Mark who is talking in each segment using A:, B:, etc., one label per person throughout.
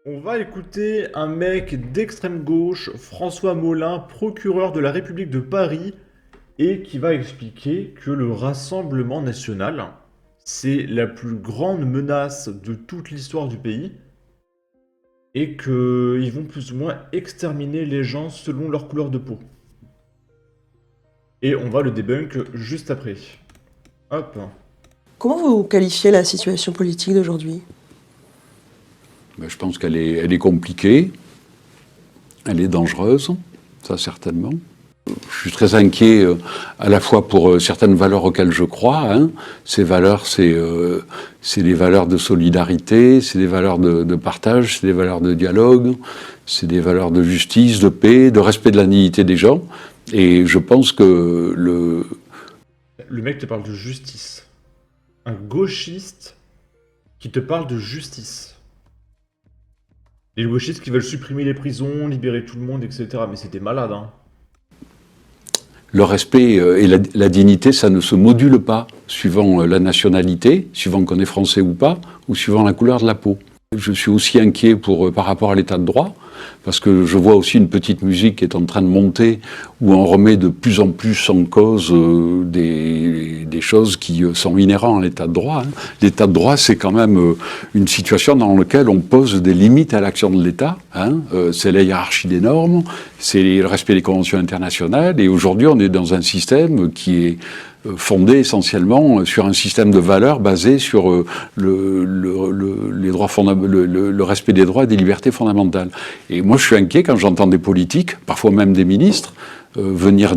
A: On va écouter un mec d'extrême gauche, François Molin, procureur de la République de Paris, et qui va expliquer que le Rassemblement national, c'est la plus grande menace de toute l'histoire du pays, et qu'ils vont plus ou moins exterminer les gens selon leur couleur de peau. Et on va le débunk juste après. Hop.
B: Comment vous qualifiez la situation politique d'aujourd'hui ?
C: Je pense qu'elle est compliquée, elle est dangereuse, ça certainement. Je suis très inquiet à la fois pour certaines valeurs auxquelles je crois. Ces valeurs, c'est des valeurs de solidarité, c'est des valeurs de partage, c'est des valeurs de dialogue, c'est des valeurs de justice, de paix, de respect de la dignité des gens. Et je pense que
A: Le mec te parle de justice. Un gauchiste qui te parle de justice. Les gauchistes qui veulent supprimer les prisons, libérer tout le monde, etc. Mais c'est des malades, hein.
C: le respect et la dignité, ça ne se module pas suivant la nationalité, suivant qu'on est français ou pas, ou suivant la couleur de la peau. Je suis aussi inquiet par rapport à l'état de droit, parce que je vois aussi une petite musique qui est en train de monter, où on remet de plus en plus en cause des choses qui sont inhérentes à l'état de droit. L'état de droit, c'est quand même une situation dans laquelle on pose des limites à l'action de l'État. C'est la hiérarchie des normes, c'est le respect des conventions internationales, et aujourd'hui on est dans un système qui est fondé essentiellement sur un système de valeurs basé sur les droits le respect des droits et des libertés fondamentales. Et moi, je suis inquiet quand j'entends des politiques, parfois même des ministres, venir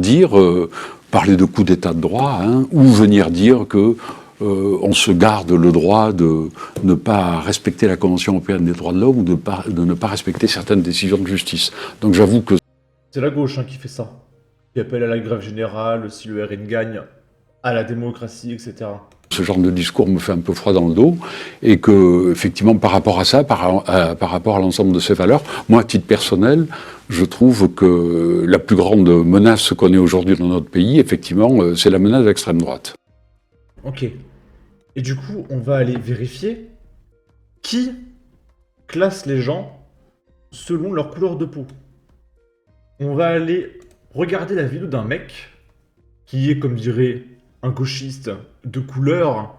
C: parler de coup d'état de droit, ou venir dire que on se garde le droit de ne pas respecter la Convention européenne des droits de l'homme ou de ne pas respecter certaines décisions de justice. Donc j'avoue que
A: C'est la gauche qui fait ça. Qui appelle à la grève générale si le RN gagne, à la démocratie, etc.
C: ce genre de discours me fait un peu froid dans le dos, et que, effectivement, par rapport à ça, par rapport à l'ensemble de ces valeurs, moi, à titre personnel, je trouve que la plus grande menace qu'on ait aujourd'hui dans notre pays, effectivement, c'est la menace de l'extrême droite.
A: Ok. Et du coup, on va aller vérifier qui classe les gens selon leur couleur de peau. On va aller regarder la vidéo d'un mec qui est, comme dirait un gauchiste, de couleur,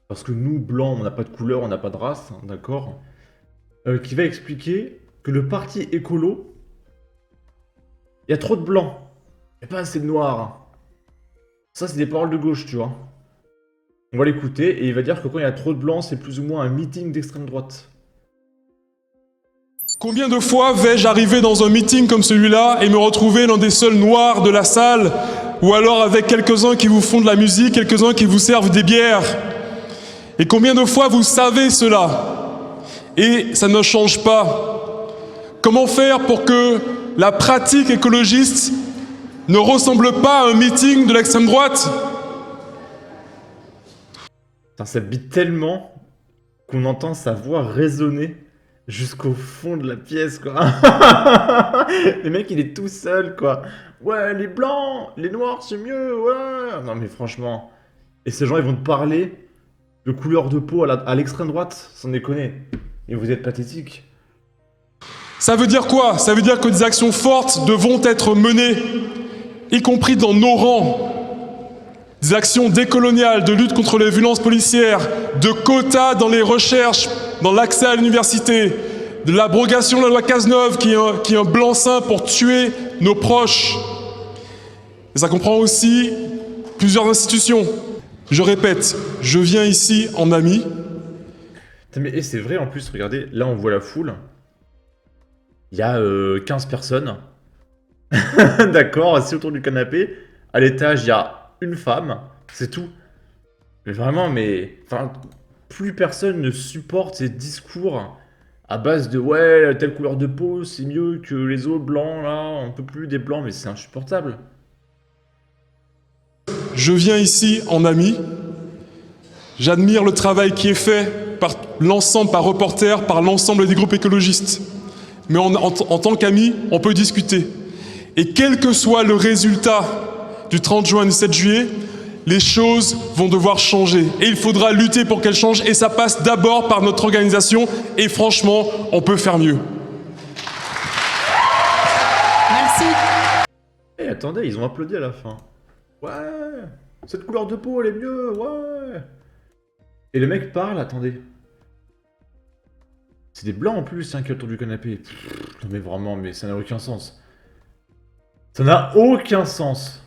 A: parce que nous, blancs, on n'a pas de couleur, on n'a pas de race, d'accord, qui va expliquer que le parti écolo, il y a trop de blancs, il n'y a pas assez de noirs. Ça, c'est des paroles de gauche, tu vois. On va l'écouter, et il va dire que quand il y a trop de blancs, c'est plus ou moins un meeting d'extrême droite.
D: Combien de fois vais-je arriver dans un meeting comme celui-là et me retrouver l'un des seuls noirs de la salle, ou alors avec quelques-uns qui vous font de la musique, quelques-uns qui vous servent des bières? Et combien de fois vous savez cela et ça ne change pas? Comment faire pour que la pratique écologiste ne ressemble pas à un meeting de l'extrême droite?
A: Ça bite tellement qu'on entend sa voix résonner jusqu'au fond de la pièce, quoi. Le mec, il est tout seul, quoi. Ouais, les blancs, les noirs, c'est mieux, ouais. Non, mais franchement. Et ces gens, ils vont te parler de couleur de peau à l'extrême droite, sans déconner. Et vous êtes pathétique.
D: Ça veut dire quoi? Ça veut dire que des actions fortes devront être menées, y compris dans nos rangs. Des actions décoloniales, de lutte contre les violences policières, de quotas dans les recherches, dans l'accès à l'université, de l'abrogation de la loi Cazeneuve qui est un blanc-seing pour tuer nos proches. Et ça comprend aussi plusieurs institutions. Je répète, je viens ici en ami.
A: Mais c'est vrai, en plus, regardez, là, on voit la foule. Il y a 15 personnes. D'accord, assis autour du canapé. À l'étage, il y a une femme, c'est tout. Mais vraiment, enfin, plus personne ne supporte ces discours à base de ouais, telle couleur de peau, c'est mieux que les autres blancs, là, on peut plus des blancs, mais c'est insupportable.
D: Je viens ici en ami. J'admire le travail qui est fait par l'ensemble, par Reporters, par l'ensemble des groupes écologistes. Mais en tant qu'amis, on peut discuter. Et quel que soit le résultat du 30 juin et du 7 juillet, les choses vont devoir changer. Et il faudra lutter pour qu'elles changent. Et ça passe d'abord par notre organisation. Et franchement, on peut faire mieux.
E: Merci.
A: Eh, attendez, ils ont applaudi à la fin. Ouais, cette couleur de peau, elle est mieux, ouais. Et le mec parle, attendez. C'est des blancs en plus, hein, qui est autour du canapé. Non mais vraiment, mais ça n'a aucun sens. Ça n'a aucun sens.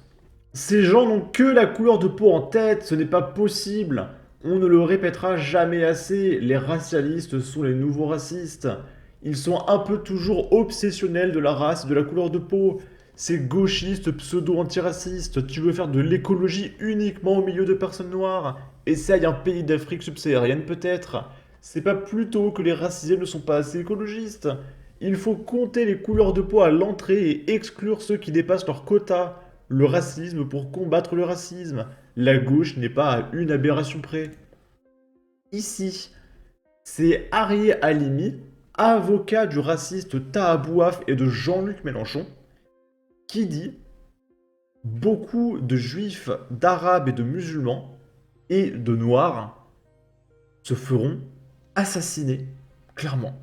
A: Ces gens n'ont que la couleur de peau en tête, ce n'est pas possible. On ne le répétera jamais assez, les racialistes sont les nouveaux racistes. Ils sont un peu toujours obsessionnels de la race et de la couleur de peau. Ces gauchistes pseudo-antiracistes, tu veux faire de l'écologie uniquement au milieu de personnes noires? Essaye un pays d'Afrique subsaharienne peut-être. C'est pas plutôt que les racisés ne sont pas assez écologistes. Il faut compter les couleurs de peau à l'entrée et exclure ceux qui dépassent leur quota. Le racisme pour combattre le racisme. La gauche n'est pas à une aberration près. Ici, c'est Arié Halimi, avocat du raciste Taha Bouaf et de Jean-Luc Mélenchon, qui dit « Beaucoup de juifs, d'arabes et de musulmans, et de noirs, se feront assassiner, clairement,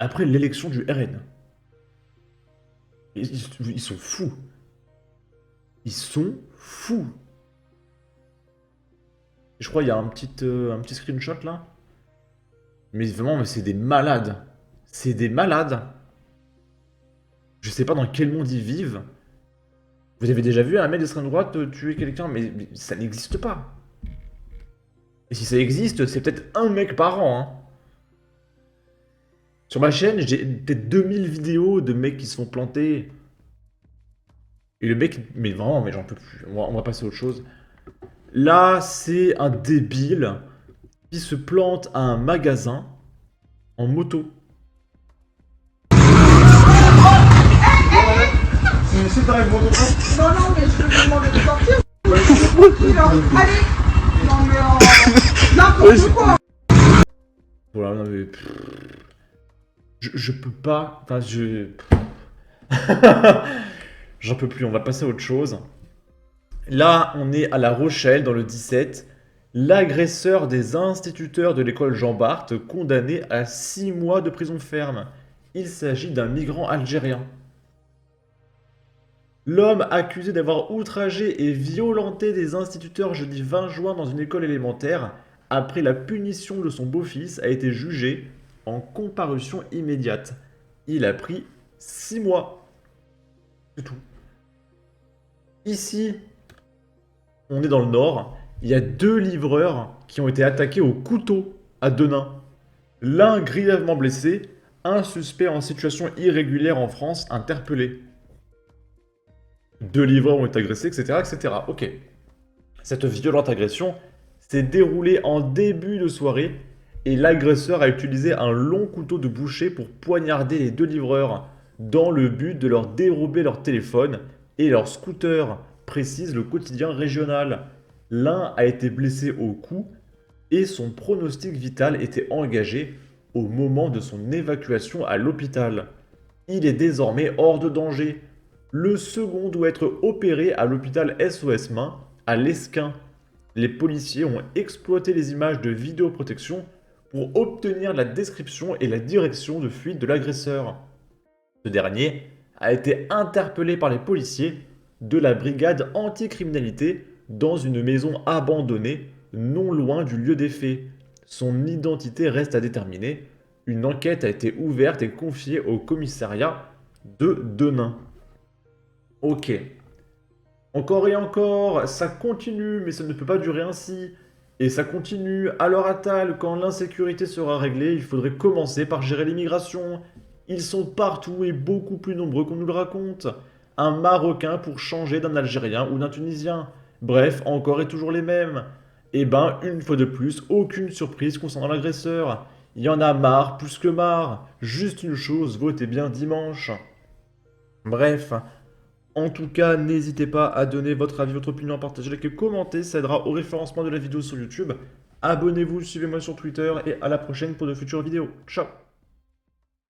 A: après l'élection du RN. » Ils sont fous. Ils sont fous. Je crois qu'il y a un petit screenshot là. Mais vraiment, c'est des malades. C'est des malades. Je sais pas dans quel monde ils vivent. Vous avez déjà vu un mec d'extrême droite tuer quelqu'un, mais ça n'existe pas. Et si ça existe, c'est peut-être un mec par an. Hein. Sur ma chaîne, j'ai peut-être 2000 vidéos de mecs qui se font planter. Et le mec, mais vraiment, mais j'en peux plus. On va passer à autre chose. Là, c'est un débile qui se plante à un magasin en moto.
F: Non, mais je peux vous demander de sortir. Allez. Non, mais n'importe quoi.
A: Voilà, non mais... Je peux pas... Enfin, J'en peux plus, on va passer à autre chose. Là, on est à La Rochelle, dans le 17. L'agresseur des instituteurs de l'école Jean Bart, condamné à 6 mois de prison ferme. Il s'agit d'un migrant algérien. L'homme accusé d'avoir outragé et violenté des instituteurs jeudi 20 juin dans une école élémentaire, après la punition de son beau-fils, a été jugé en comparution immédiate. Il a pris 6 mois. C'est tout. Ici, on est dans le Nord. Il y a 2 livreurs qui ont été attaqués au couteau à Denain. L'un grièvement blessé, un suspect en situation irrégulière en France interpellé. 2 livreurs ont été agressés, etc., etc. Ok. Cette violente agression s'est déroulée en début de soirée et l'agresseur a utilisé un long couteau de boucher pour poignarder les 2 livreurs dans le but de leur dérober leur téléphone et leur scooter, précise le quotidien régional. L'un a été blessé au cou et son pronostic vital était engagé au moment de son évacuation à l'hôpital. Il est désormais hors de danger. Le second doit être opéré à l'hôpital SOS Main à l'Esquin. Les policiers ont exploité les images de vidéoprotection pour obtenir la description et la direction de fuite de l'agresseur. Ce dernier a été interpellé par les policiers de la brigade anticriminalité dans une maison abandonnée non loin du lieu des faits. Son identité reste à déterminer. Une enquête a été ouverte et confiée au commissariat de Denain. Ok. Encore et encore, ça continue, mais ça ne peut pas durer ainsi. Et ça continue. Alors Attal, quand l'insécurité sera réglée, il faudrait commencer par gérer l'immigration. Ils sont partout et beaucoup plus nombreux qu'on nous le raconte. Un Marocain pour changer d'un Algérien ou d'un Tunisien. Bref, encore et toujours les mêmes. Et ben, une fois de plus, aucune surprise concernant l'agresseur. Il y en a marre, plus que marre. Juste une chose, votez bien dimanche. Bref, en tout cas, n'hésitez pas à donner votre avis, votre opinion, à partager, liker, commenter, ça aidera au référencement de la vidéo sur YouTube. Abonnez-vous, suivez-moi sur Twitter et à la prochaine pour de futures vidéos. Ciao!